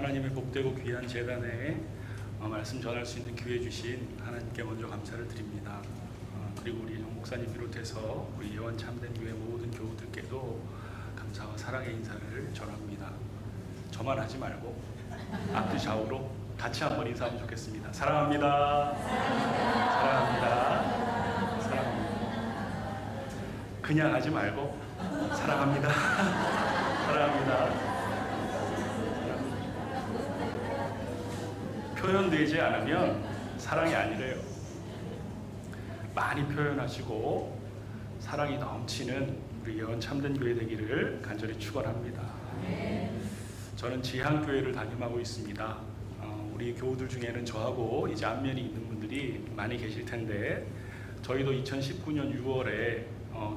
하나님의 복되고 귀한 재단에 말씀 전할 수 있는 기회 주신 하나님께 먼저 감사를 드립니다. 그리고 우리 정 목사님 비롯해서 우리 예원 참된 교회 모든 교우들께도 감사와 사랑의 인사를 전합니다. 저만 하지 말고 앞뒤 좌우로 같이 한번 인사하면 좋겠습니다. 사랑합니다. 사랑합니다. 사랑합니다. 그냥 하지 말고 사랑합니다. 사랑합니다. 표현되지 않으면 사랑이 아니래요. 많이 표현하시고 사랑이 넘치는 우리 예원 참된 교회 되기를 간절히 축원합니다. 저는 지향교회를 담임하고 있습니다. 우리 교우들 중에는 저하고 이제 안면이 있는 분들이 많이 계실 텐데, 저희도 2019년 6월에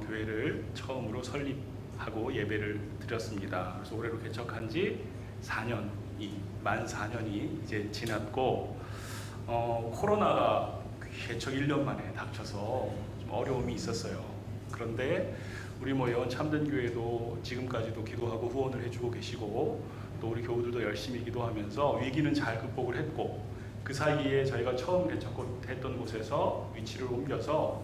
교회를 처음으로 설립하고 예배를 드렸습니다. 그래서 올해로 개척한 지 4년이 만 4년이 이제 지났고, 코로나가 개척 1년 만에 닥쳐서 좀 어려움이 있었어요. 그런데 우리 예원 참된 교회도 지금까지도 기도하고 후원을 해주고 계시고, 또 우리 교우들도 열심히 기도하면서 위기는 잘 극복을 했고, 그 사이에 저희가 처음 개척했던 곳에서 위치를 옮겨서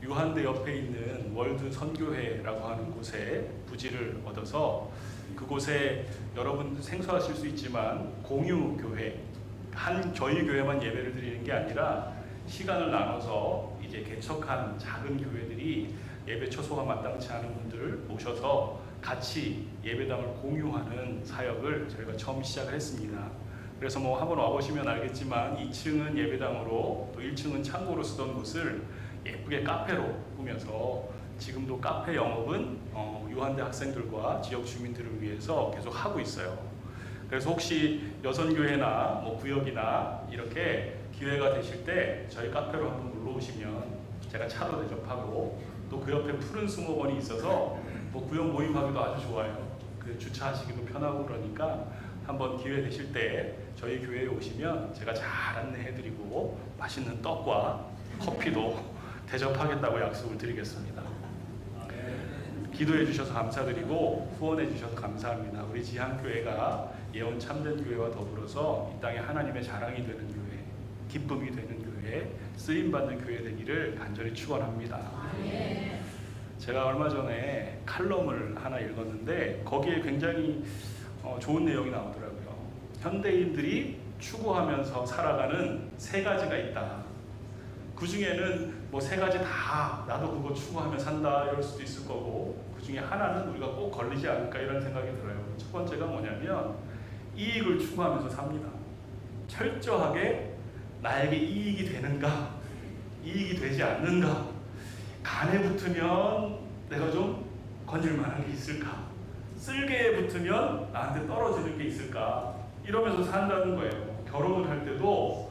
유한대 옆에 있는 월드 선교회라고 하는 곳에 부지를 얻어서, 그곳에 여러분 생소하실 수 있지만 공유교회, 저희 교회만 예배를 드리는 게 아니라 시간을 나눠서 이제 개척한 작은 교회들이 예배 처소가 마땅치 않은 분들을 모셔서 같이 예배당을 공유하는 사역을 저희가 처음 시작을 했습니다. 그래서 한번 와보시면 알겠지만 2층은 예배당으로 또 1층은 창고로 쓰던 곳을 예쁘게 카페로 꾸며서 지금도 카페 영업은 유한대 학생들과 지역 주민들을 위해서 계속 하고 있어요. 그래서 혹시 여선교회나 구역이나 이렇게 기회가 되실 때 저희 카페로 한번 놀러 오시면 제가 차로 대접하고, 또 그 옆에 푸른 수목원이 있어서 구역 모임하기도 아주 좋아요. 주차하시기도 편하고, 그러니까 한번 기회 되실 때 저희 교회에 오시면 제가 잘 안내해드리고 맛있는 떡과 커피도 대접하겠다고 약속을 드리겠습니다. 기도해 주셔서 감사드리고 후원해 주셔서 감사합니다. 우리 지향교회가 예원 참된 교회와 더불어서 이 땅에 하나님의 자랑이 되는 교회, 기쁨이 되는 교회, 쓰임받는 교회 되기를 간절히 축원합니다. 제가 얼마 전에 칼럼을 하나 읽었는데 거기에 굉장히 좋은 내용이 나오더라고요. 현대인들이 추구하면서 살아가는 세 가지가 있다. 그 중에는 세 가지 다 나도 그거 추구하며 산다 이럴 수도 있을 거고, 그 중에 하나는 우리가 꼭 걸리지 않을까 이런 생각이 들어요. 첫 번째가 뭐냐면 이익을 추구하면서 삽니다. 철저하게 나에게 이익이 되는가, 이익이 되지 않는가, 간에 붙으면 내가 좀 건질 만한 게 있을까, 쓸개에 붙으면 나한테 떨어지는 게 있을까, 이러면서 산다는 거예요. 결혼을 할 때도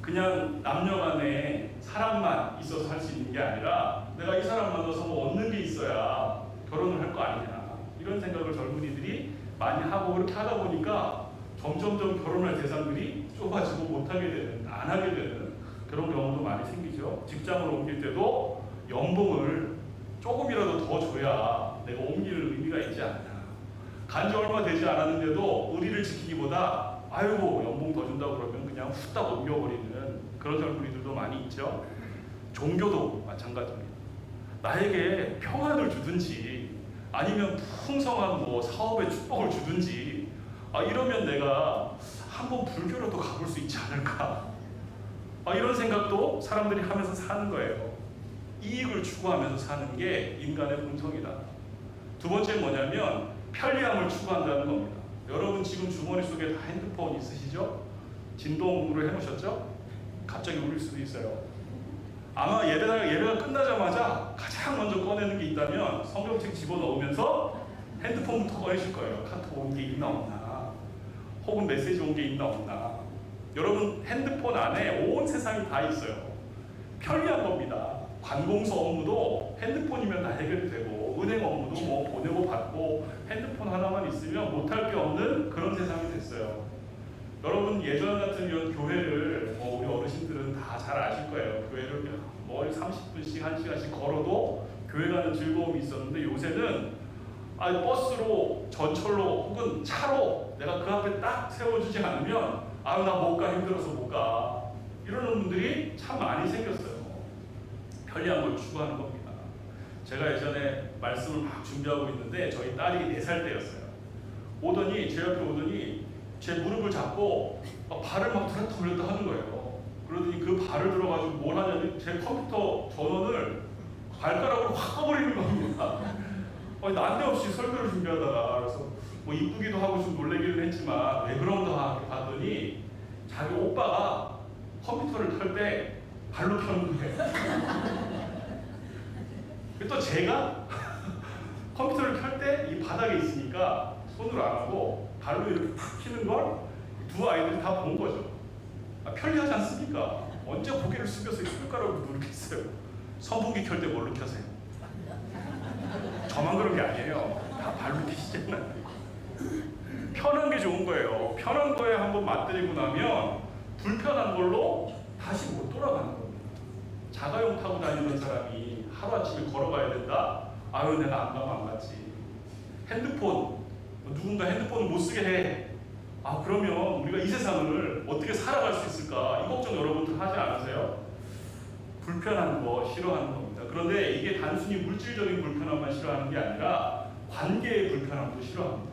그냥 남녀 간에 사랑만 있어서 할 수 있는 게 아니라 내가 이 사람 만나서 얻는 게 있어야 결혼을 할 거 아니냐, 이런 생각을 젊은이들이 많이 하고, 그렇게 하다 보니까 점점점 결혼할 대상들이 좁아지고 못하게 되는, 안 하게 되는 그런 경우도 많이 생기죠. 직장을 옮길 때도 연봉을 조금이라도 더 줘야 내가 옮길 의미가 있지 않냐. 간지 얼마 되지 않았는데도 의리를 지키기보다 아이고 연봉 더 준다고 그러면 그냥 후딱 옮겨버리는 그런 젊은이들도 많이 있죠. 종교도 마찬가지입니다. 나에게 평안을 주든지 아니면 풍성한 사업의 축복을 주든지, 이러면 내가 한번 불교로도 가볼 수 있지 않을까, 이런 생각도 사람들이 하면서 사는 거예요. 이익을 추구하면서 사는 게 인간의 본성이다. 두 번째 뭐냐면 편리함을 추구한다는 겁니다. 여러분 지금 주머니 속에 다 핸드폰 있으시죠? 진동으로 해놓으셨죠? 갑자기 울릴 수도 있어요. 아마 예배가 끝나자마자 가장 먼저 꺼내는 게 있다면 성경책 집어넣으면서 핸드폰부터 꺼내실 거예요. 카톡 온 게 있나 없나, 혹은 메시지 온 게 있나 없나. 여러분 핸드폰 안에 온 세상이 다 있어요. 편리한 겁니다. 관공서 업무도 핸드폰이면 다 해결이 되고, 은행 업무도 보내고 받고 핸드폰 하나만 있으면 못할 게 없는 그런 세상이 됐어요. 여러분 예전 같은 이런 교회를 우리 어르신들은 다 잘 아실 거예요. 교회를 30분씩 1시간씩 걸어도 교회 가는 즐거움이 있었는데, 요새는 버스로, 전철로 혹은 차로 내가 그 앞에 딱 세워주지 않으면 아유 나 못 가, 힘들어서 못 가, 이러는 분들이 참 많이 생겼어요. 편리한 걸 추구하는 겁니다. 제가 예전에 말씀을 막 준비하고 있는데 저희 딸이 4살 때였어요. 오더니 제 옆에 오더니 제 무릎을 잡고 발을 막 들었다 올렸다 하는 거예요. 그러더니 그 발을 들어가지고 뭘 하냐면 제 컴퓨터 전원을 발가락으로 확 꺼버리는 겁니다. 난데없이 설교를 준비하다가, 그래서 뭐 이쁘기도 하고 좀 놀래기는 했지만 왜 그런가 봤더니 자기 오빠가 컴퓨터를 켤 때 발로 켜는 거예요. 또 제가 컴퓨터를 켤 때 이 바닥에 있으니까 손으로 안 하고 발로 이렇게 탁 켜는 걸 두 아이들이 다 본 거죠. 편리하지 않습니까? 언제 고개를 숙여서 손가락으로 누르겠어요. 선풍기 켤 때 뭘로 켜세요? 저만 그런 게 아니에요. 다 발로 켜시잖아요. 편한 게 좋은 거예요. 편한 거에 한번 맞들이고 나면 불편한 걸로 다시 못 돌아가는 겁니다. 자가용 타고 다니는 사람이 하루아침에 걸어가야 된다? 아유 내가 안 가면 안 갔지. 핸드폰, 누군가 핸드폰을 못 쓰게 해. 그러면 우리가 이 세상을 어떻게 살아갈 수 있을까? 이 걱정 여러분들 하지 않으세요? 불편한 거 싫어하는 겁니다. 그런데 이게 단순히 물질적인 불편함만 싫어하는 게 아니라 관계의 불편함도 싫어합니다.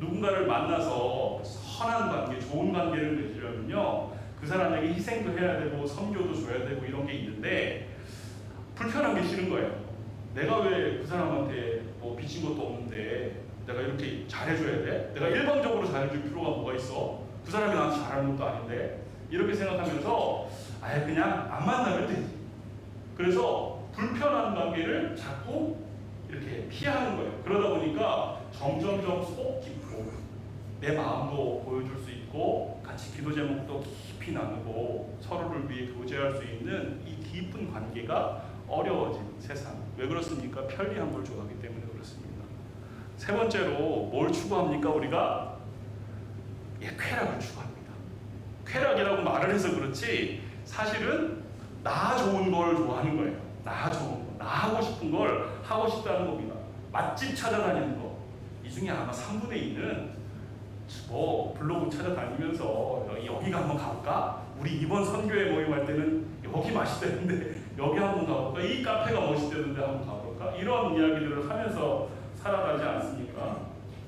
누군가를 만나서 선한 관계, 좋은 관계를 맺으려면요, 그 사람에게 희생도 해야 되고 섬겨도 줘야 되고 이런 게 있는데 불편한 게 싫은 거예요. 내가 왜 그 사람한테 뭐 빚진 것도 없는데 내가 이렇게 잘해줘야 돼? 내가 일방적으로 잘해줄 필요가 뭐가 있어? 그 사람이 나한테 잘하는 것도 아닌데? 이렇게 생각하면서 아예 그냥 안 만나면 되지. 그래서 불편한 관계를 자꾸 이렇게 피하는 거예요. 그러다 보니까 점점점 속 깊고 내 마음도 보여줄 수 있고 같이 기도 제목도 깊이 나누고 서로를 위해 교제할 수 있는 이 깊은 관계가 어려워진 세상. 왜 그렇습니까? 편리한 걸 좋아하기 때문에 그렇습니다. 세 번째로 뭘 추구합니까? 우리가 쾌락을 추구합니다. 쾌락이라고 말을 해서 그렇지 사실은 나 좋은 걸 좋아하는 거예요. 나 좋은 거, 나 하고 싶은 걸 하고 싶다는 겁니다. 맛집 찾아다니는 거, 이 중에 아마 3분의 2는 뭐 블로그 찾아다니면서 여기가 한번 가볼까? 우리 이번 선교회 모임할 때는 여기 맛있다는데 여기 한번 가볼까? 이 카페가 멋있다는데 한번 가볼까? 이런 이야기들을 하면서 살아가지 않습니까?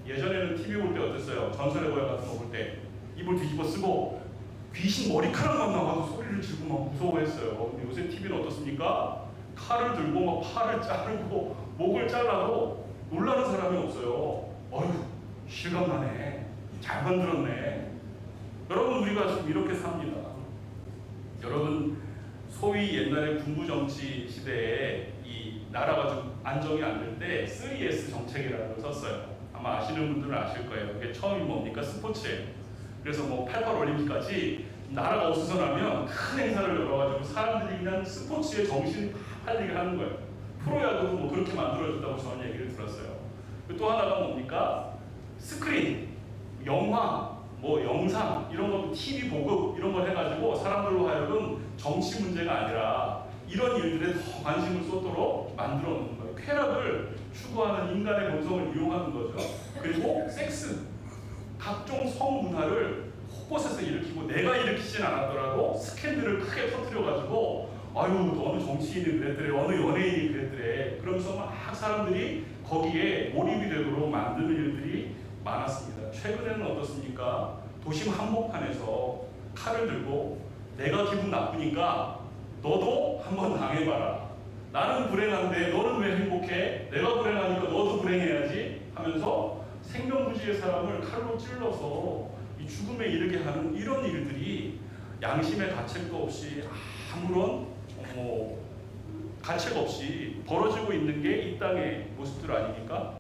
예전에는 TV 볼 때 어땠어요? 전설의 고향 같은 거 볼 때 이불 뒤집어 쓰고 귀신 머리카락만 나와도 소리를 지르고 막 무서워했어요. 근데 요새 TV는 어떻습니까? 칼을 들고 막 팔을 자르고 목을 잘라도 놀라는 사람이 없어요. 어휴, 실감나네. 잘 만들었네. 여러분, 우리가 지금 이렇게 삽니다. 여러분, 소위 옛날에 군부정치 시대에 이 나라가 좀 안정이 안 될 때 3S 정책이라는 걸 썼어요. 아마 아시는 분들은 아실 거예요. 그게 처음이 뭡니까? 스포츠예요. 그래서 뭐 88 올림픽까지 나라가 어수선하면 큰 행사를 열어가지고 사람들이 그냥 스포츠에 정신이 다 팔리게 하는 거예요. 프로야구도 뭐 그렇게 만들어졌다고 저는 얘기를 들었어요. 또 하나가 뭡니까? 스크린, 영화, 뭐 영상 이런 것도 TV 보급 이런 걸 해가지고 사람들로 하여금 정치 문제가 아니라 이런 일들에 더 관심을 쏟도록 만들어 놓는 거예요. 쾌락을 추구하는 인간의 본성을 이용하는 거죠. 그리고 섹스, 각종 성문화를 곳곳에서 일으키고 내가 일으키진 않았더라도 스캔들을 크게 터뜨려가지고 아유 어느 정치인이 그랬더래, 어느 연예인이 그랬더래, 그러면서 막 사람들이 거기에 몰입이 되도록 만드는 일들이 많았습니다. 최근에는 어떻습니까? 도심 한복판에서 칼을 들고 내가 기분 나쁘니까 너도 한번 당해봐라. 나는 불행한데 너는 왜 행복해? 내가 불행하니까 너도 불행해야지 하면서 생명부지의 사람을 칼로 찔러서 이 죽음에 이르게 하는 이런 일들이 양심의 가책도 없이 아무런 가책 없이 벌어지고 있는 게 이 땅의 모습들 아닙니까?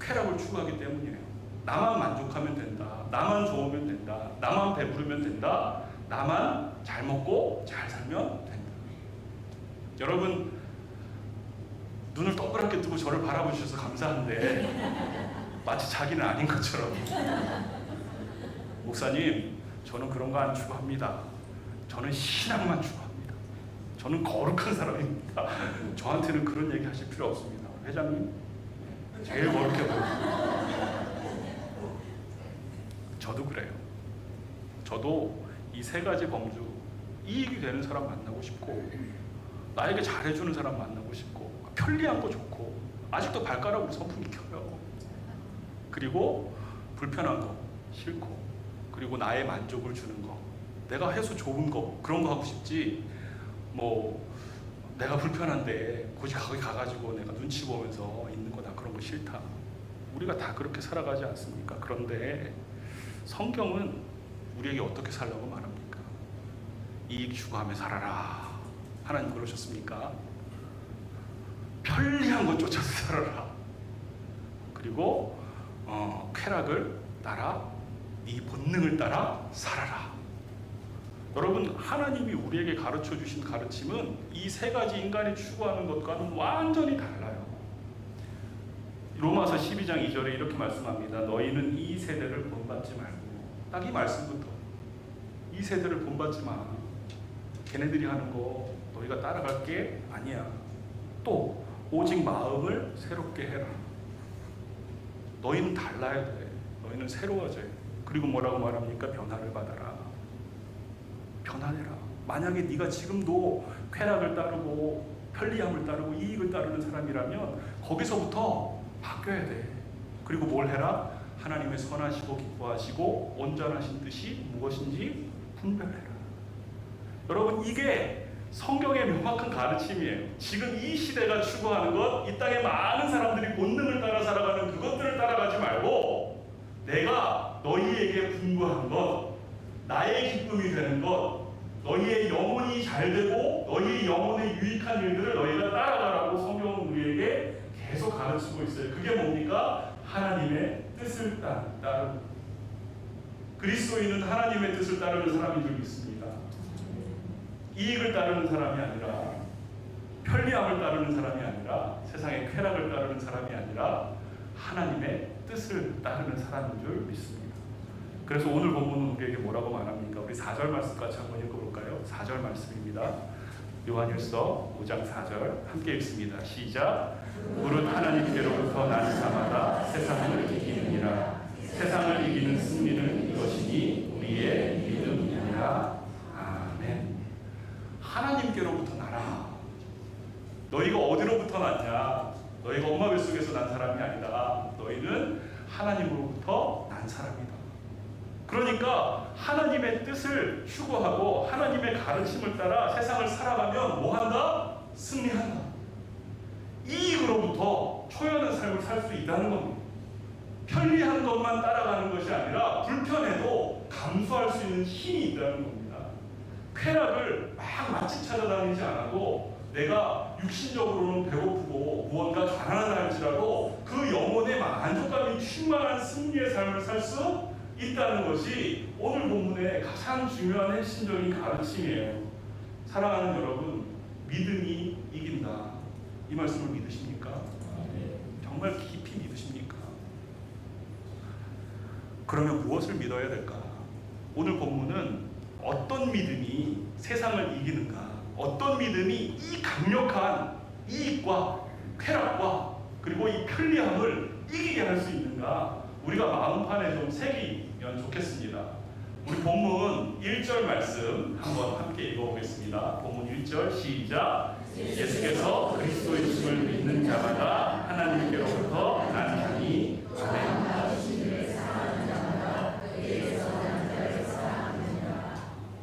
쾌락을 추구하기 때문이에요. 나만 만족하면 된다. 나만 좋으면 된다. 나만 배부르면 된다. 나만 잘 먹고 잘 살면 된다. 여러분, 눈을 동그랗게 뜨고 저를 바라보셔서 감사한데 마치 자기는 아닌 것처럼 목사님, 저는 그런 거 안 추구합니다. 저는 신앙만 추구합니다. 저는 거룩한 사람입니다. 저한테는 그런 얘기 하실 필요 없습니다. 회장님, 제일 거룩해 보여요. 저도 그래요. 저도 이 세 가지 범주, 이익이 되는 사람 만나고 싶고, 나에게 잘해주는 사람 만나고 싶고, 편리한 거 좋고, 아직도 발가락으로 선풍기 켜요. 그리고 불편한 거 싫고, 그리고 나의 만족을 주는 거, 내가 해서 좋은 거, 그런 거 하고 싶지, 뭐 내가 불편한데 굳이 거기 가가지고 내가 눈치 보면서 있는 거다, 그런 거 싫다. 우리가 다 그렇게 살아가지 않습니까? 그런데 성경은 우리에게 어떻게 살라고 말합니까? 이익 추구하며 살아라. 하나님 그러셨습니까? 편리한 것 쫓아서 살아라. 그리고 쾌락을 따라, 네 본능을 따라 살아라. 여러분, 하나님이 우리에게 가르쳐 주신 가르침은 이 세 가지 인간이 추구하는 것과는 완전히 달라요. 로마서 12장 2절에 이렇게 말씀합니다. 너희는 이 세대를 본받지 말고, 딱 이 말씀부터, 이 세대를 본받지 마. 걔네들이 하는 거 너희가 따라갈 게 아니야. 또 오직 마음을 새롭게 해라. 너희는 달라야 돼. 너희는 새로워져야 돼. 그리고 뭐라고 말합니까? 변화를 받아라. 변화해라. 만약에 네가 지금도 쾌락을 따르고 편리함을 따르고 이익을 따르는 사람이라면 거기서부터 바뀌어야 돼. 그리고 뭘 해라? 하나님의 선하시고 기뻐하시고 온전하신 뜻이 무엇인지 분별해라. 여러분, 이게 성경의 명확한 가르침이에요. 지금 이 시대가 추구하는 것, 이 땅에 많은 사람들이 본능을 따라 살아가는 그것들을 따라가지 말고, 내가 너희에게 분부한 것, 나의 기쁨이 되는 것, 너희의 영혼이 잘 되고 너희의 영혼에 유익한 일들을 너희가 따라가라고 성경은 우리에게 계속 가르치고 있어요. 그게 뭡니까? 하나님의 뜻을 따르는. 그리스도인은 하나님의 뜻을 따르는 사람인 줄 믿습니다. 이익을 따르는 사람이 아니라, 편리함을 따르는 사람이 아니라, 세상의 쾌락을 따르는 사람이 아니라 하나님의 뜻을 따르는 사람인 줄 믿습니다. 그래서 오늘 본문은 우리에게 뭐라고 말합니까? 우리 4절 말씀 같이 한번 읽어볼까요? 4절 말씀입니다. 요한일서 5장 4절 함께 읽습니다. 시작. 무릇 하나님께로부터 난 자마다 세상을 이기느니라. 세상을 이기는 승리는 이것이니 우리의 믿음이니라. 아멘. 하나님께로부터 나라. 너희가 어디로부터 났냐? 너희가 엄마 뱃속에서 난 사람이 아니라 너희는 하나님으로부터 난 사람이다. 그러니까 하나님의 뜻을 추구하고 하나님의 가르침을 따라 세상을 살아가면 뭐한다? 승리한다. 이익으로부터 초연한 삶을 살 수 있다는 겁니다. 편리한 것만 따라가는 것이 아니라 불편해도 감수할 수 있는 힘이 있다는 겁니다. 쾌락을 막 맛집 찾아다니지 않아도 내가 육신적으로는 배고프고 무언가 가난하다 할지라도 그 영혼의 만족감이 충만한 승리의 삶을 살 수 있다는 것이 오늘 본문의 가장 중요한 핵심적인 가르침이에요. 사랑하는 여러분, 믿음이 이긴다. 이 말씀을 믿으십니까? 정말 깊이 믿으십니까? 그러면 무엇을 믿어야 될까? 오늘 본문은 어떤 믿음이 세상을 이기는가? 어떤 믿음이 이 강력한 이익과 쾌락과 그리고 이 편리함을 이기게 할 수 있는가? 우리가 마음판에 좀 새기면 좋겠습니다. 우리 본문 1절 말씀 한번 함께 읽어보겠습니다. 본문 1절 시작. 예수께서 그리스도이심을 믿는 자마다 하나님께로부터 난 자니. 아멘.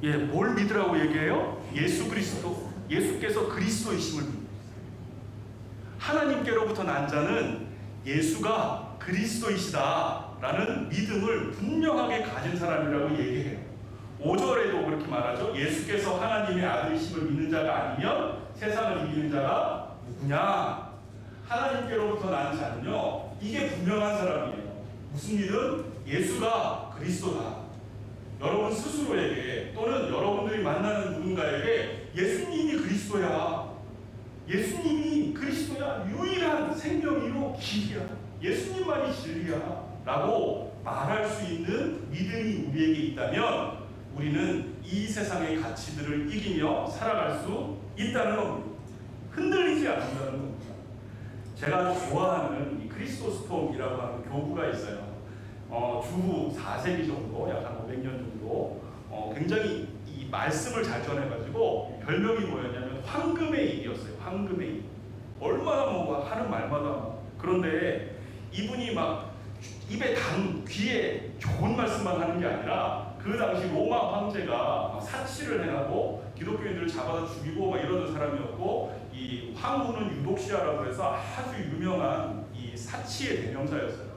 예, 뭘 믿으라고 얘기해요? 예수 그리스도. 예수께서 그리스도이심을 믿는. 하나님께로부터 난 자는 예수가 그리스도이시다라는 믿음을 분명하게 가진 사람이라고 얘기해요. 5절에도 그렇게 말하죠. 예수께서 하나님의 아들이심을 믿는 자가 아니면 세상을 이기는 자가 누구냐? 하나님께로부터 난 자는요, 이게 분명한 사람이에요. 무슨 믿음? 예수가 그리스도다. 여러분 스스로에게 또는 여러분들이 만나는 누군가에게 예수님이 그리스도야, 예수님이 그리스도야, 유일한 생명이요 길이야, 예수님만이 진리야 라고 말할 수 있는 믿음이 우리에게 있다면 우리는 이 세상의 가치들을 이기며 살아갈 수 있다는 겁니다. 흔들리지 않는다는 겁니다. 제가 아주 좋아하는 이 크리스토스톰이라고 하는 교부가 있어요. 주후 4세기 정도, 약 한 500년 정도 굉장히 이 말씀을 잘 전해가지고 별명이 뭐였냐면 황금의 입이었어요. 황금의 입. 얼마나 뭐 하는 말마다. 그런데 이분이 막 입에 귀에 좋은 말씀만 하는 게 아니라 그 당시 로마 황제가 사치를 해하고 기독교인들을 잡아서 죽이고 막 이러는 사람이었고, 이 황후는 유독시아라고 해서 아주 유명한 이 사치의 대명사였어요.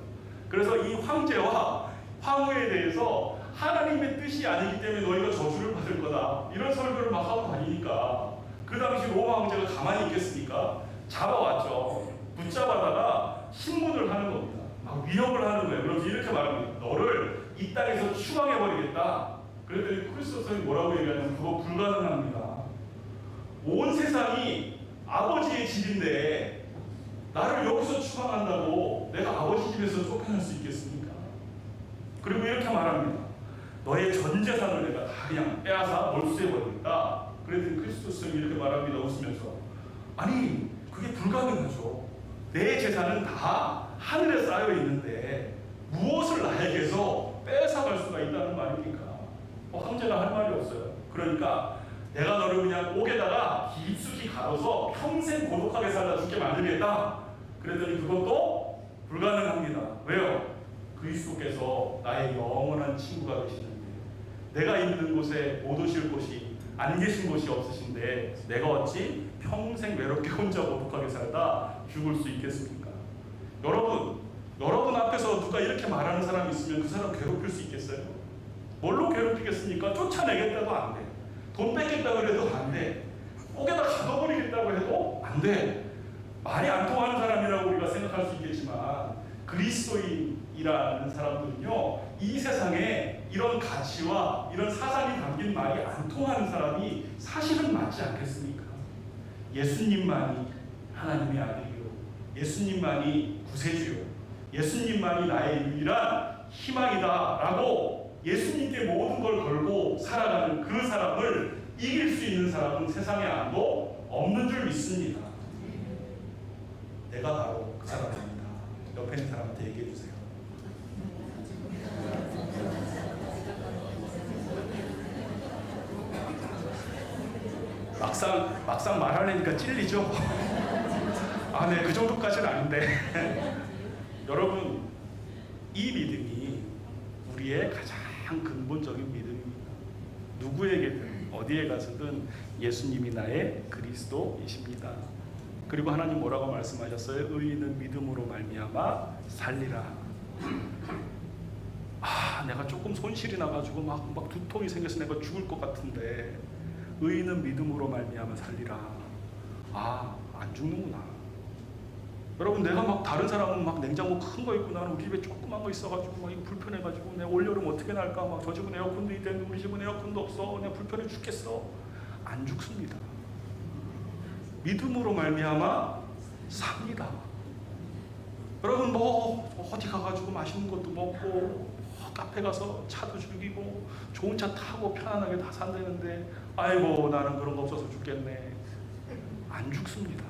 그래서 이 황제와 황후에 대해서 하나님의 뜻이 아니기 때문에 너희가 저주를 받을 거다, 이런 설교를 막 하고 다니니까 그 당시 로마 황제가 가만히 있겠습니까? 잡아왔죠. 붙잡아다가 신문을 하는 겁니다. 막 위협을 하는 거예요. 그래서 이렇게 말합니다. 너를 이 땅에서 추방해버리겠다. 그랬더니 크리스토스는 뭐라고 얘기하냐면 그거 불가능합니다. 온 세상이 아버지의 집인데 나를 여기서 추방한다고 내가 아버지 집에서 쫓겨날 수 있겠습니까? 그리고 이렇게 말합니다. 너의 전 재산을 내가 다 그냥 빼앗아 몰수해버리겠다. 그랬더니 크리스토스는 이렇게 말합니다. 웃으면서. 아니, 그게 불가능하죠. 내 재산은 다 하늘에 쌓여 있는데 무엇을 나에게서 뺏어갈 수가 있다는 말입니까? 황제가 할 말이 없어요. 그러니까 내가 너를 그냥 옥에다가 깊숙이 가둬서 평생 고독하게 살다 죽게 만들겠다. 그랬더니 그것도 불가능합니다. 왜요? 그리스도께서 나의 영원한 친구가 되시는데, 내가 있는 곳에 못 오실 곳이, 안 계신 곳이 없으신데 내가 어찌 평생 외롭게 혼자 고독하게 살다 죽을 수 있겠습니까? 여러분 앞에서 누가 이렇게 말하는 사람이 있으면 그 사람 괴롭힐 수 있겠어요? 뭘로 괴롭히겠습니까? 쫓아내겠다도 안 돼. 돈 뺏겠다고 해도 안 돼. 옥에다 가둬버리겠다고 해도 안 돼. 말이 안 통하는 사람이라고 우리가 생각할 수 있겠지만, 그리스도인이라는 사람들은요, 이 세상에 이런 가치와 이런 사상이 담긴 말이 안 통하는 사람이 사실은 맞지 않겠습니까? 예수님만이 하나님의 아들이요, 예수님만이 구세주요, 예수님만이 나의 유일한 희망이다 라고 예수님께 모든 걸 걸고 살아가는 그 사람을 이길 수 있는 사람은 세상에 아무도 없는 줄 믿습니다. 내가 바로 그 사람입니다. 옆에 있는 사람한테 얘기해 주세요. 막상 말하려니까 찔리죠? 아, 네, 그 정도까지는 아닌데. 여러분, 이 믿음이 우리의 가장 근본적인 믿음입니다. 누구에게든 어디에 가서든 예수님이 나의 그리스도이십니다. 그리고 하나님 뭐라고 말씀하셨어요? 의인은 믿음으로 말미암아 살리라. 내가 조금 손실이 나가지고 막 두통이 생겨서 내가 죽을 것 같은데 의인은 믿음으로 말미암아 살리라. 안 죽는구나. 여러분, 내가 막 다른 사람은 막 냉장고 큰 거 있고 나는 우리 집에 조그만 거 있어가지고 막 이거 불편해가지고 내가 올여름 어떻게 날까, 막 저 집은 에어컨도 있는데 우리 집은 에어컨도 없어, 내가 불편해 죽겠어. 안 죽습니다. 믿음으로 말미암아 삽니다. 여러분, 어디 가가지고 맛있는 것도 먹고 카페 가서 차도 즐기고 좋은 차 타고 편안하게 다 산다는데 아이고 나는 그런 거 없어서 죽겠네. 안 죽습니다.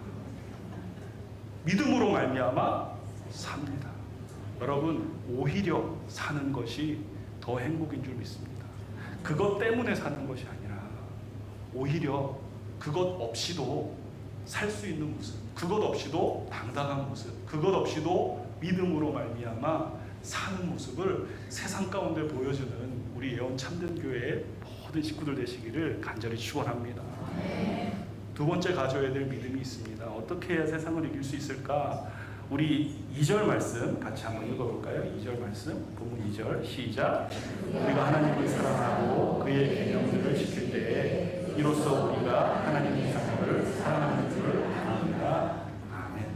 믿음으로 말미암아 삽니다. 여러분, 오히려 사는 것이 더 행복인 줄 믿습니다. 그것 때문에 사는 것이 아니라 오히려 그것 없이도 살 수 있는 모습, 그것 없이도 당당한 모습, 그것 없이도 믿음으로 말미암아 사는 모습을 세상 가운데 보여주는 우리 예언 참된 교회의 모든 식구들 되시기를 간절히 축원합니다. 두 번째 가져야 될 믿음이 있습니다. 어떻게 해야 세상을 이길 수 있을까? 우리 2절 말씀 같이 한번 읽어볼까요? 2절 말씀, 본문 2절 시작. 우리가 하나님을 사랑하고 그의 계명들을 지킬 때에 이로써 우리가 하나님의 자녀를 사랑하는 줄을 압니다. 아멘.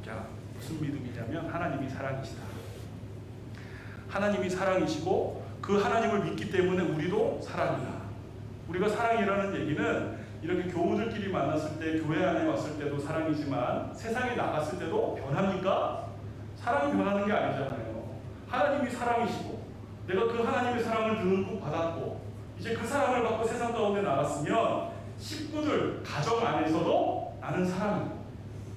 자, 무슨 믿음이냐면 하나님이 사랑이시다. 하나님이 사랑이시고 그 하나님을 믿기 때문에 우리도 사랑이다. 우리가 사랑이라는 얘기는 이렇게 교우들끼리 만났을 때, 교회 안에 왔을 때도 사랑이지만 세상에 나갔을 때도 변합니까? 사랑이 변하는 게 아니잖아요. 하나님이 사랑이시고 내가 그 하나님의 사랑을 듬뿍 받았고 이제 그 사랑을 받고 세상 가운데 나갔으면 식구들, 가정 안에서도 나는 사랑이고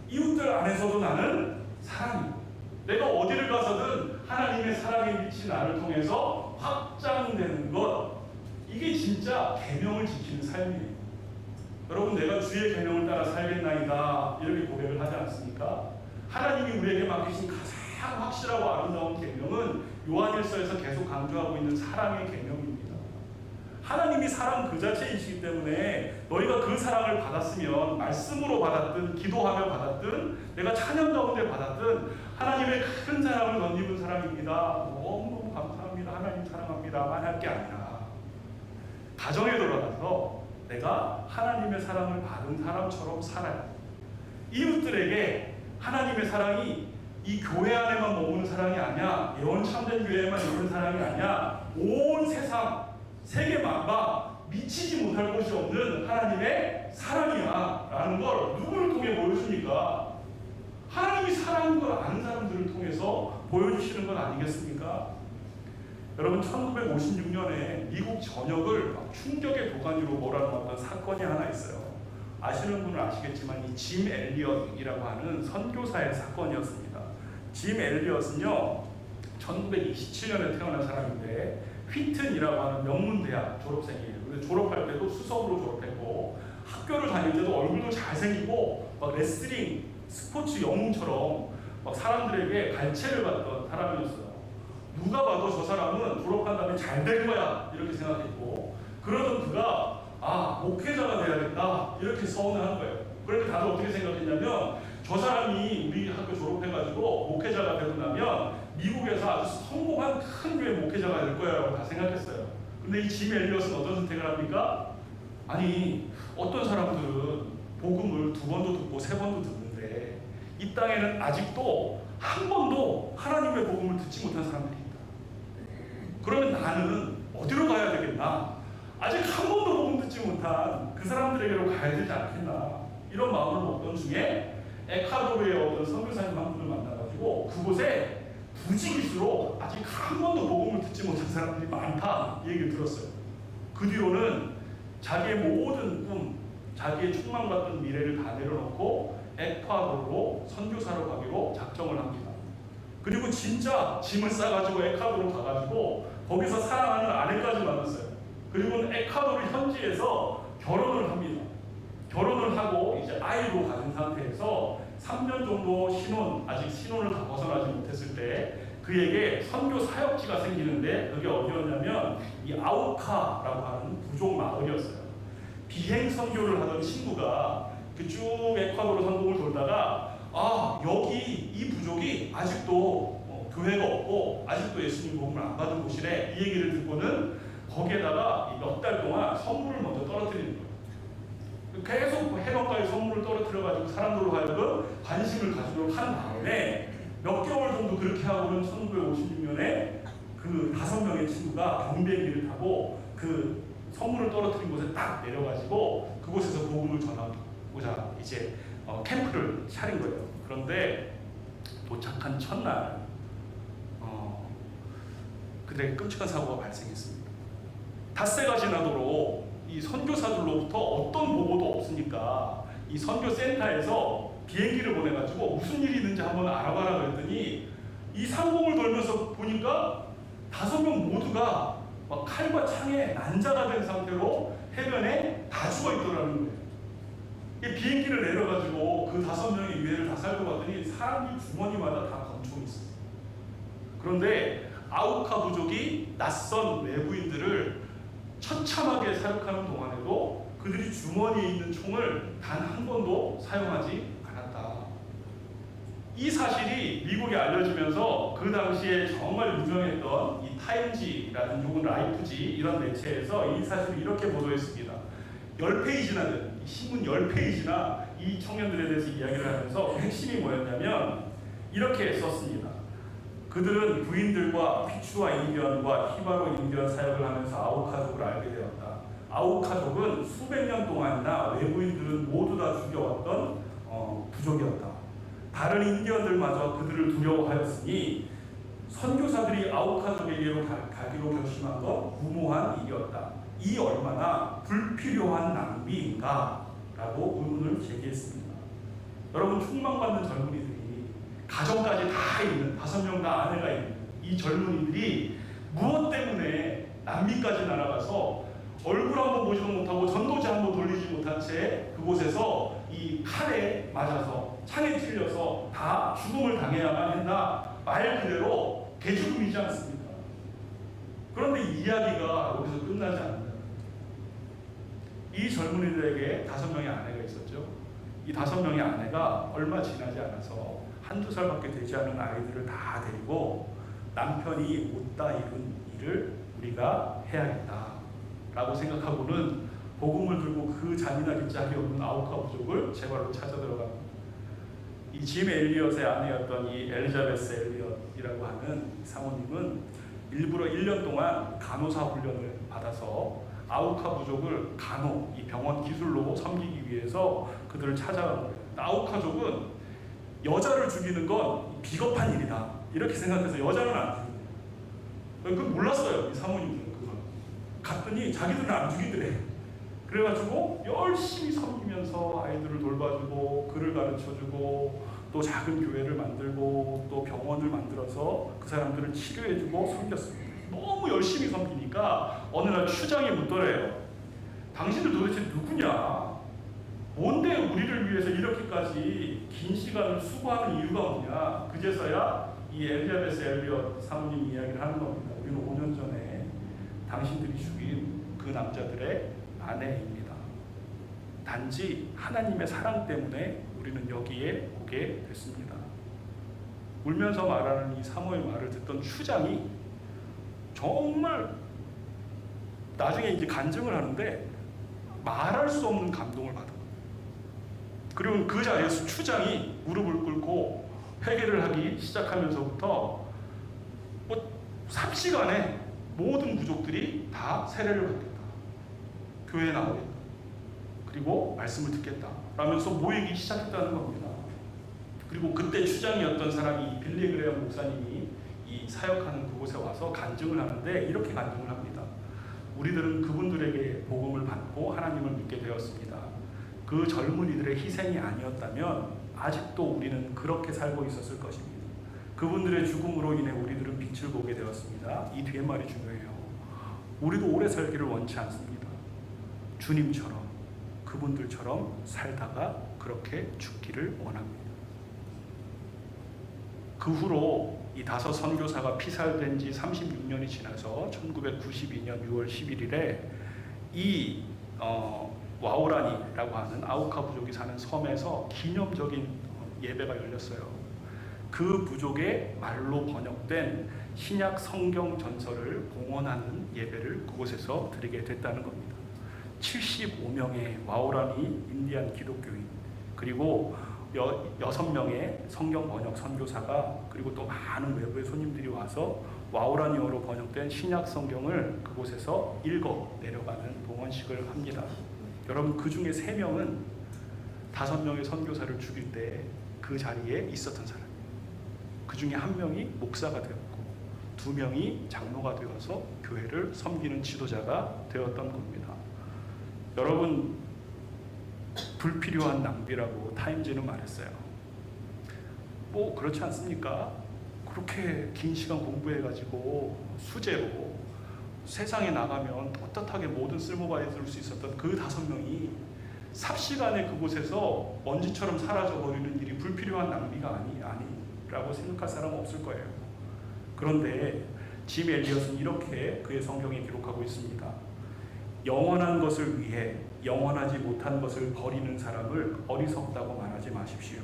이웃들 안에서도 나는 사랑이고 내가 어디를 가서든 하나님의 사랑의 빛이 나를 통해서 확장되는 것, 이게 진짜 계명을 지키는 삶이에요. 여러분, 내가 주의 계명을 따라 살겠나이다 이렇게 고백을 하지 않습니까? 하나님이 우리에게 맡기신 가장 확실하고 아름다운 계명은 요한일서에서 계속 강조하고 있는 사랑의 계명입니다. 하나님이 사랑 그 자체이시기 때문에 너희가 그 사랑을 받았으면 말씀으로 받았든 기도하며 받았든 내가 찬양 가운데 받았든 하나님의 큰 사랑을 덧입은 사람입니다. 너무너무 감사합니다. 하나님 사랑합니다만 할 게 아니라 가정에 돌아가서 내가 하나님의 사랑을 받은 사람처럼 살아요. 이웃들에게 하나님의 사랑이 이 교회 안에만 머무는 사랑이 아니야, 예언 참된 교회에만 있는 사랑이 아니야, 온 세상 세계 만방 미치지 못할 곳이 없는 하나님의 사랑이야 라는 걸 누구를 통해 보여줍니까? 하나님이 사랑인 걸 아는 사람들을 통해서 보여주시는 건 아니겠습니까? 여러분, 1956년에 미국 전역을 충격의 도가니로 몰아넣었던 사건이 하나 있어요. 아시는 분은 아시겠지만 이 짐 엘리엇이라고 하는 선교사의 사건이었습니다. 짐 엘리엇은요 1927년에 태어난 사람인데 휘튼이라고 하는 명문대학 졸업생이에요. 근데 졸업할 때도 수석으로 졸업했고 학교를 다닐 때도 얼굴도 잘생기고 막 레슬링 스포츠 영웅처럼 막 사람들에게 갈채를 받던 사람이었어요. 누가 봐도 저 사람은 졸업한 다음에 잘 될 거야 이렇게 생각했고, 그러던 그가 목회자가 돼야겠다 이렇게 서원을 한 거예요. 그런데 다들 어떻게 생각했냐면 저 사람이 우리 학교 졸업해가지고 목회자가 되고 나면 미국에서 아주 성공한 큰 교회 목회자가 될 거야 라고 다 생각했어요. 근데 이 짐 엘리엇은 어떤 선택을 합니까? 아니, 어떤 사람들은 복음을 2번도 듣고 3번도 듣는데 이 땅에는 아직도 한 번도 하나님의 복음을 듣지 못한 사람들이 있다. 그러면 나는 어디로 가야 되겠나? 아직 한 번도 복음 듣지 못한 그 사람들에게로 가야 되지 않겠나? 이런 마음을 먹던 중에 에콰도르의 어떤 선교사님 한 분을 만나가지고 그곳에 부지기수로 아직 한 번도 복음을 듣지 못한 사람들이 많다 이 얘기를 들었어요. 그 뒤로는 자기의 모든 꿈, 자기의 충망받던 미래를 다 내려놓고 에콰도르로 선교사로 가기로 작정을 합니다. 그리고 진짜 짐을 싸가지고 에콰도르로 가가지고 거기서 사랑하는 아내까지 만났어요. 그리고는 에콰도르 현지에서 결혼을 합니다. 결혼을 하고 이제 아이로 가진 상태에서 3년 정도 아직 신혼을 다 벗어나지 못했을 때 그에게 선교 사역지가 생기는데 그게 어디였냐면 이 아우카라고 하는 부족 마을이었어요. 비행 선교를 하던 친구가 쭉 에콰도르 선동을 돌다가 여기 이 부족이 아직도 교회가 없고 아직도 예수님 복음을 안 받은 곳이래 이 얘기를 듣고는 거기에다가 몇 달 동안 선물을 먼저 떨어뜨리는 거예요. 계속 해변가에 선물을 떨어뜨려가지고 사람들로 하여금 관심을 가지도록 한 다음에 몇 개월 정도 그렇게 하고는 1956년에 그 5명의 친구가 경비행기를 타고 그 선물을 떨어뜨린 곳에 딱 내려가지고 그곳에서 복음을 전하고자 이제 캠프를 차린 거예요. 그런데 도착한 첫날 그때 끔찍한 사고가 발생했습니다. 닷새가 지나도록 이 선교사들로부터 어떤 보고도 없으니까 이 선교센터에서 비행기를 보내가지고 무슨 일이 있는지 한번 알아봐라 그랬더니 이 상공을 돌면서 보니까 5명 모두가 막 칼과 창에 난자가 된 상태로 해변에 다 죽어 있더라는 거예요. 비행기를 내려가지고 그 5명의 유해를 다 살펴봤더니 사람이 주머니마다 다 권총이 있었어요. 그런데 아우카 부족이 낯선 외부인들을 처참하게 사육하는 동안에도 그들이 주머니에 있는 총을 단 한 번도 사용하지 않았다. 이 사실이 미국에 알려지면서 그 당시에 정말 유명했던 이 타임지라는 혹은 라이프지 이런 매체에서 이 사실을 이렇게 보도했습니다. 10페이지나 된 신문 10페이지나 이 청년들에 대해서 이야기를 하면서 핵심이 뭐였냐면 이렇게 썼습니다. 그들은 부인들과 피추와 인디언과 히바로 인디언 사역을 하면서 아우카족을 알게 되었다. 아우카족은 수백 년 동안이나 외부인들은 모두 다 죽여왔던 부족이었다. 다른 인디언들마저 그들을 두려워하였으니 선교사들이 아우카족에게로 가기로 결심한 건 무모한 일이었다. 이 얼마나 불필요한 낭비인가? 라고 의문을 제기했습니다. 여러분, 충망받는 젊은이들이 가정까지 다 있는 5명 다 아내가 있는 이 이 젊은이들이 무엇 때문에 남미까지 날아가서 얼굴 한번 보지도 못하고 전도지 한번 돌리지 못한 채 그곳에서 이 칼에 맞아서 창에 찔려서 다 죽음을 당해야만 했나? 말 그대로 개죽음이지 않습니까? 그런데 이야기가 여기서 끝나지 않는다. 이 젊은이들에게 5명의 아내가 있었죠. 이 5명의 아내가 얼마 지나지 않아서 한두 살밖에 되지 않은 아이들을 다 데리고 남편이 못다 이룬 일을 우리가 해야겠다 라고 생각하고는 복음을 들고 그 잔인하기 짝이 없는 아우카 부족을 제발로 찾아 들어갑니다. 이 짐 엘리엇의 아내였던 이 엘리자베스 엘리엇이라고 하는 사모님은 일부러 1년 동안 간호사 훈련을 받아서 아우카 부족을 간호, 이 병원 기술로 섬기기 위해서 그들을 찾아간 거예요. 아우카족은 여자를 죽이는 건 비겁한 일이다 이렇게 생각해서 여자는 안 죽여요. 그건 몰랐어요. 이 사모님들은 그걸. 갔더니 자기들은 안 죽이더래. 그래가지고 열심히 섬기면서 아이들을 돌봐주고 글을 가르쳐주고 또 작은 교회를 만들고 또 병원을 만들어서 그 사람들을 치료해주고 섬겼습니다. 너무 열심히 섬기니까 어느 날 추장이 묻더래요. 당신들 도대체 누구냐? 뭔데 우리를 위해서 이렇게까지 긴 시간을 수고하는 이유가 뭐냐? 그제서야 이 엘리자베스 엘리엇 사모님 이야기를 하는 겁니다. 우리는 5년 전에 당신들이 죽인 그 남자들의 아내입니다. 단지 하나님의 사랑 때문에 우리는 여기에 오게 됐습니다. 울면서 말하는 이 사모의 말을 듣던 추장이 정말 나중에 이제 간증을 하는데 말할 수 없는 감동을 받은 거예요. 그리고 그 자리에서 추장이 무릎을 꿇고 회개를 하기 시작하면서부터 삽시간에 모든 부족들이 다 세례를 받겠다. 교회에 나오겠다. 그리고 말씀을 듣겠다. 라면서 모이기 시작했다는 겁니다. 그리고 그때 추장이었던 사람이 빌리 그레엄 목사님이 이 사역하는 그곳에 와서 간증을 하는데 이렇게 간증을 합니다. 우리들은 그분들에게 복음을 받고 하나님을 믿게 되었습니다. 그 젊은이들의 희생이 아니었다면 아직도 우리는 그렇게 살고 있었을 것입니다. 그분들의 죽음으로 인해 우리들은 빛을 보게 되었습니다. 이 뒤에 말이 중요해요. 우리도 오래 살기를 원치 않습니다. 주님처럼 그분들처럼 살다가 그렇게 죽기를 원합니다. 그 후로 이 5 선교사가 피살된 지 36년이 지나서 1992년 6월 11일에 이 와우라니라고 하는 아우카 부족이 사는 섬에서 기념적인 예배가 열렸어요. 그 부족의 말로 번역된 신약 성경 전설을 공언하는 예배를 그곳에서 드리게 됐다는 겁니다. 75명의 와우라니 인디안 기독교인 그리고 6명의 성경 번역 선교사가 그리고 또 많은 외부의 손님들이 와서 와우라니어로 번역된 신약 성경을 그곳에서 읽어 내려가는 봉헌식을 합니다. 여러분 그 중에 3명은 5명의 선교사를 죽일 때 그 자리에 있었던 사람이에요. 그 중에 1명이 목사가 되었고 2명이 장로가 되어서 교회를 섬기는 지도자가 되었던 겁니다. 여러분 불필요한 낭비라고 타임즈는 말했어요. 뭐 그렇지 않습니까? 그렇게 긴 시간 공부해가지고 수제로 세상에 나가면 떳떳하게 모든 쓸모받을 수 있었던 그 5명이 삽시간에 그곳에서 먼지처럼 사라져버리는 일이 불필요한 낭비가 아니라고 생각할 사람은 없을 거예요. 그런데 짐 엘리엇은 이렇게 그의 성경에 기록하고 있습니다. 영원한 것을 위해 영원하지 못한 것을 버리는 사람을 어리석다고 말하지 마십시오.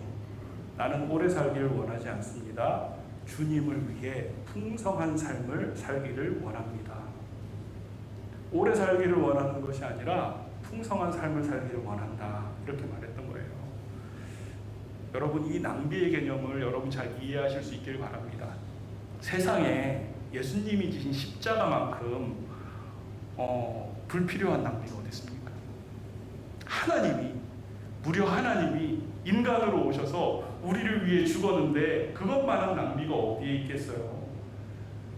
나는 오래 살기를 원하지 않습니다. 주님을 위해 풍성한 삶을 살기를 원합니다. 오래 살기를 원하는 것이 아니라 풍성한 삶을 살기를 원한다. 이렇게 말했던 거예요. 여러분 이 낭비의 개념을 여러분 잘 이해하실 수 있기를 바랍니다. 세상에 예수님이 지신 십자가만큼 불필요한 낭비가 어디 있습니까? 무려 하나님이 인간으로 오셔서 우리를 위해 죽었는데 그것만한 낭비가 어디에 있겠어요?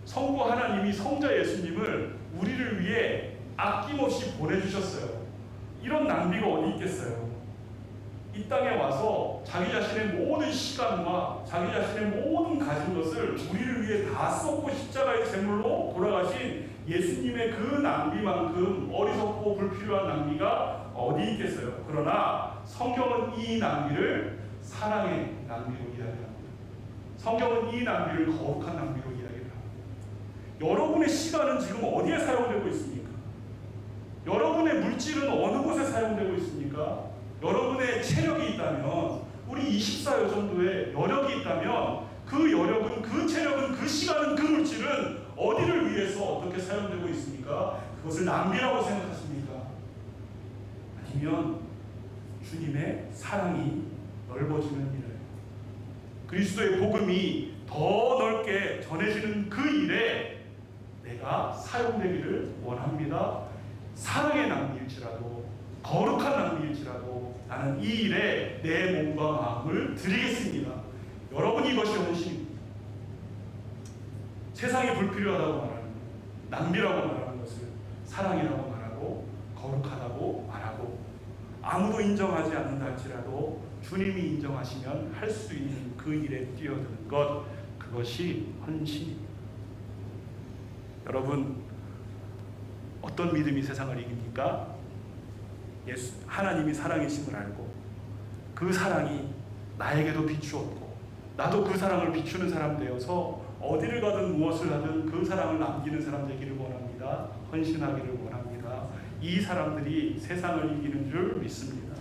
성부 하나님이 성자 예수님을 우리를 위해 아낌없이 보내주셨어요. 이런 낭비가 어디 있겠어요? 이 땅에 와서 자기 자신의 모든 시간과 자기 자신의 모든 가진 것을 우리를 위해 다 쏟고 십자가의 제물로 돌아가신 예수님의 그 낭비만큼 어리석고 불필요한 낭비가 어디 있겠어요. 그러나 성경은 이 낭비를 사랑의 낭비로 이야기합니다. 성경은 이 낭비를 거룩한 낭비로 이야기합니다. 여러분의 시간은 지금 어디에 사용되고 있습니까? 여러분의 물질은 어느 곳에 사용되고 있습니까? 여러분의 체력이 있다면, 우리 24여 정도의 여력이 있다면 그 여력은, 그 체력은, 그 시간은, 그 물질은 어디를 위해서 어떻게 사용되고 있습니까? 그것을 낭비라고 생각하십니까? 아니면 주님의 사랑이 넓어지는 일을, 그리스도의 복음이 더 넓게 전해지는 그 일에 내가 사용되기를 원합니다. 사랑의 낭비일지라도, 거룩한 낭비일지라도 나는 이 일에 내 몸과 마음을 드리겠습니다. 여러분, 이것이 헌신입니다. 세상이 불필요하다고 말하는, 낭비라고 말하는 것을 사랑이라고 말하고 거룩하다고 말하고, 아무도 인정하지 않는다 할지라도 주님이 인정하시면 할 수 있는 그 일에 뛰어드는 것, 그것이 헌신입니다. 여러분, 어떤 믿음이 세상을 이깁니까? 하나님이 사랑이심을 알고 그 사랑이 나에게도 비추었고 나도 그 사랑을 비추는 사람 되어서 어디를 가든 무엇을 하든 그 사랑을 남기는 사람 되기를 원합니다. 헌신하기를 원합니다. 이 사람들이 세상을 이기는 줄 믿습니다.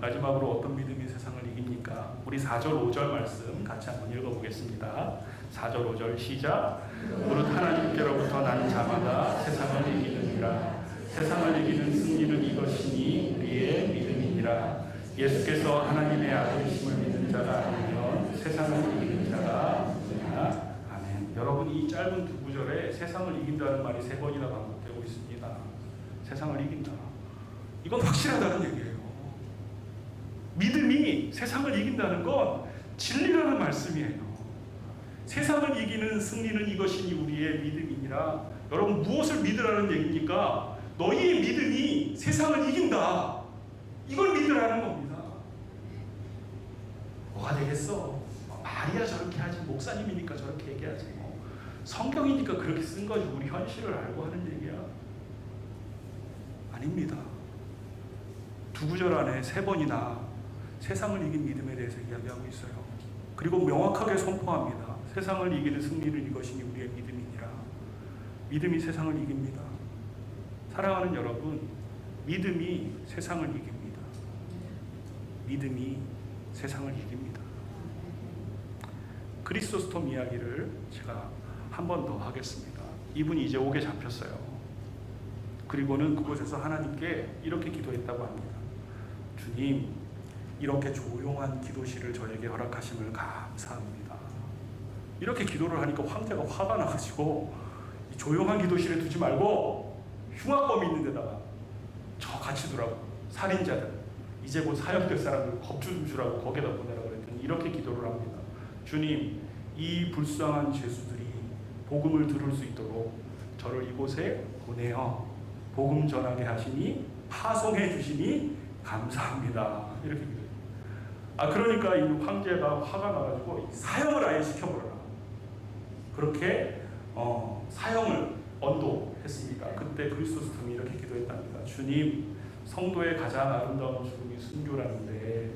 마지막으로 어떤 믿음이 세상을 이깁니까? 우리 4절 5절 말씀 같이 한번 읽어보겠습니다. 4절 5절 시작. 무릇 하나님께로부터 난 자마다 세상을 이기느니라. 세상을 이기는 승리는 이것이니 우리의 믿음이니라. 예수께서 하나님의 아들이심을 믿는 자가 아니면 세상을 이기는 자가 없느니라. 아멘. 여러분, 이 짧은 두 구절에 세상을 이긴다는 말이 3번이나 반복되고 있습니다. 세상을 이긴다. 이건 확실하다는 얘기예요. 믿음이 세상을 이긴다는 건 진리라는 말씀이에요. 세상을 이기는 승리는 이것이니 우리의 믿음이니라. 여러분, 무엇을 믿으라는 얘기입니까? 너희의 믿음이 세상을 이긴다. 이걸 믿으라는 겁니다. 뭐가 되겠어? 말이야 저렇게 하지, 목사님이니까 저렇게 얘기하지, 성경이니까 그렇게 쓴 거지, 우리 현실을 알고 하는 얘기야. 아닙니다. 두 구절 안에 3번이나 세상을 이긴 믿음에 대해서 이야기하고 있어요. 그리고 명확하게 선포합니다. 세상을 이기는 승리는 이것이니 우리의 믿음이니라. 믿음이 세상을 이깁니다. 사랑하는 여러분, 믿음이 세상을 이깁니다. 믿음이 세상을 이깁니다. 크리소스톰 이야기를 제가 한 번 더 하겠습니다. 이분이 이제 옥에 잡혔어요. 그리고는 그곳에서 하나님께 이렇게 기도했다고 합니다. 주님, 이렇게 조용한 기도실을 저에게 허락하심을 감사합니다. 이렇게 기도를 하니까 황제가 화가 나가지고 이 조용한 기도실에 두지 말고 흉악범이 있는 데다가 저 같이 두라고, 살인자들, 이제 곧 사형될 사람들 겁주 좀 주라고 거기다 보내라고 그랬더니 이렇게 기도를 합니다. 주님, 이 불쌍한 죄수들이 복음을 들을 수 있도록 저를 이곳에 보내어 복음 전하게 하시니, 파송해 주시니 감사합니다. 이렇게 기도해요. 그러니까 이 황제가 화가 나가지고 사형을 아예 시켜버려라. 그렇게 사형을 언도했습니다. 그때 크리소스톰이 이렇게 기도했답니다. 주님, 성도의 가장 아름다운 죽음이 순교라는데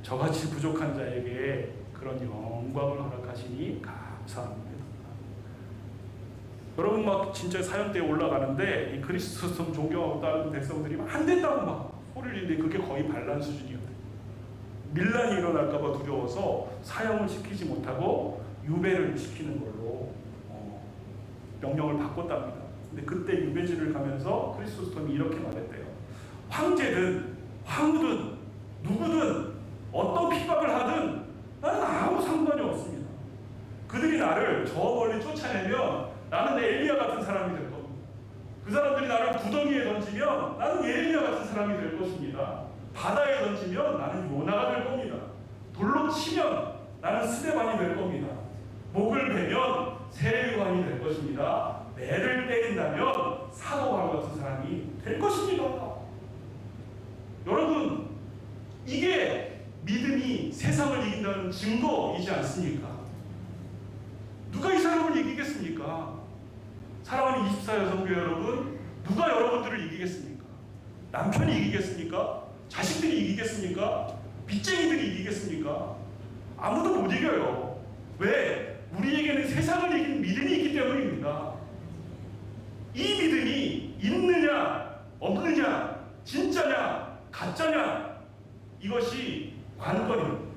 저같이 부족한 자에게 그런 영광을 허락하시니 감사합니다. 여러분, 막 진짜 사형대에 올라가는데 이 크리스토스톰 존경하고 다른 백성들이 막 안 된다고 막 소리를 내는데 그게 거의 반란 수준이었대요. 밀란이 일어날까봐 두려워서 사형을 시키지 못하고 유배를 시키는 걸로 명령을 바꿨답니다. 근데 그때 유배지를 가면서 크리소스톰이 이렇게 말했대요. 황제든 황후든 누구든 어떤 핍박을 하든 나는 아무 상관이 없습니다. 그들이 나를 저 멀리 쫓아내면 나는 엘리야 같은 사람이 될 겁니다. 그 사람들이 나를 구덩이에 던지면 나는 예레미야 같은 사람이 될 것입니다. 바다에 던지면 나는 요나가 될 겁니다. 돌로 치면 나는 스데반이 될 겁니다. 목을 베면 세례요한이 될 것입니다. 매를 때린다면 사도 바울 같은 사람이 될 것입니다. 여러분, 세상을 이긴다는 증거이지 않습니까? 누가 이 사람을 이기겠습니까? 사랑하는 24 여성교회 여러분, 누가 여러분들을 이기겠습니까? 남편이 이기겠습니까? 자식들이 이기겠습니까? 빚쟁이들이 이기겠습니까? 아무도 못 이겨요. 왜? 우리에게는 세상을 이긴 믿음이 있기 때문입니다. 이 믿음이 있느냐 없느냐, 진짜냐 가짜냐, 이것이 관건입니다.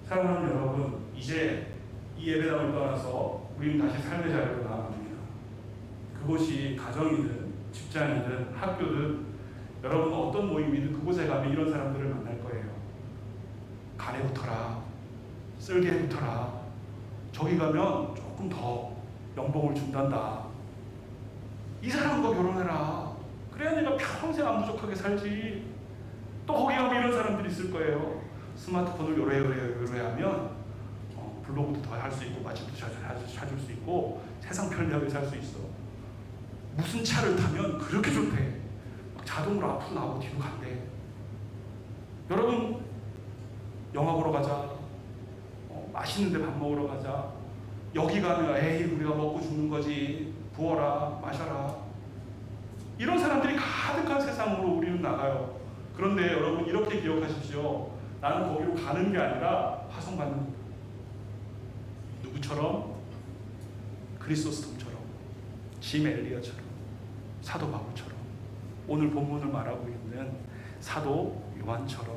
사랑하는 여러분, 이제 이 예배당을 떠나서 우리는 다시 삶의 자리로 나아갑니다. 그곳이 가정이든 직장이든 학교든 여러분 어떤 모임이든 그곳에 가면 이런 사람들을 만날 거예요. 간에 붙어라, 쓸개에 붙어라, 저기 가면 조금 더 연봉을 준단다, 이 사람과 결혼해라, 그래야 내가 평생 안 부족하게 살지. 또 거기 가면 이런 사람들이 있을 거예요. 스마트폰을 요래요래하면 블로그도 더 할 수 있고 맛집도 찾을 수 있고 세상 편리하게 살 수 있어. 무슨 차를 타면 그렇게 좋대. 자동으로 앞으로 나오고 뒤로 간대. 여러분, 영화 보러 가자, 맛있는 데 밥 먹으러 가자, 여기 가면 에이 우리가 먹고 죽는 거지, 부어라 마셔라, 이런 사람들이 가득한 세상으로 우리는 나가요. 그런데 여러분, 이렇게 기억하십시오. 나는 거기로 가는 게 아니라 파송받는 겁니다. 누구처럼? 크리소스톰처럼, 짐 엘리어처럼, 사도 바울처럼, 오늘 본문을 말하고 있는 사도 요한처럼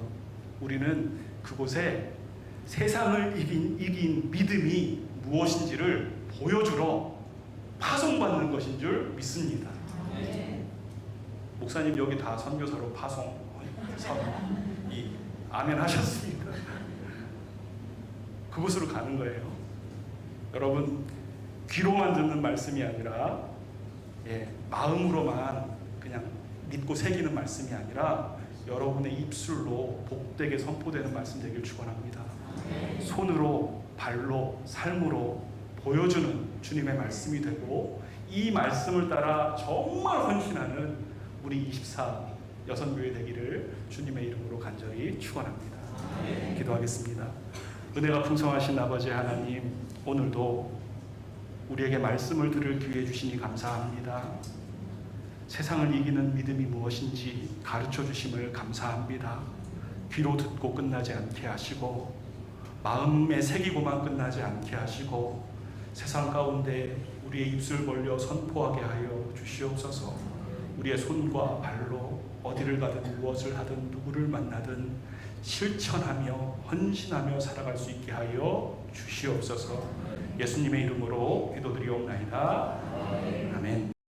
우리는 그곳에 세상을 이긴 믿음이 무엇인지를 보여주러 파송받는 것인 줄 믿습니다. 목사님 여기 다 선교사로 파송, 아멘 하셨습니다. 그곳으로 가는 거예요. 여러분, 귀로만 듣는 말씀이 아니라 마음으로만 그냥 믿고 새기는 말씀이 아니라 여러분의 입술로 복되게 선포되는 말씀 되길 축원합니다. 손으로, 발로, 삶으로 보여주는 주님의 말씀이 되고, 이 말씀을 따라 정말 헌신하는 우리 24 여성교회 되기를 주님의 이름으로 간절히 축원합니다. 기도하겠습니다. 은혜가 풍성하신 아버지 하나님, 오늘도 우리에게 말씀을 들을 기회 주시니 감사합니다. 세상을 이기는 믿음이 무엇인지 가르쳐 주심을 감사합니다. 귀로 듣고 끝나지 않게 하시고 마음에 새기고만 끝나지 않게 하시고 세상 가운데 우리의 입술 벌려 선포하게 하여 주시옵소서. 우리의 손과 발로 어디를 가든 무엇을 하든 누구를 만나든 실천하며 헌신하며 살아갈 수 있게 하여 주시옵소서. 예수님의 이름으로 기도드리옵나이다.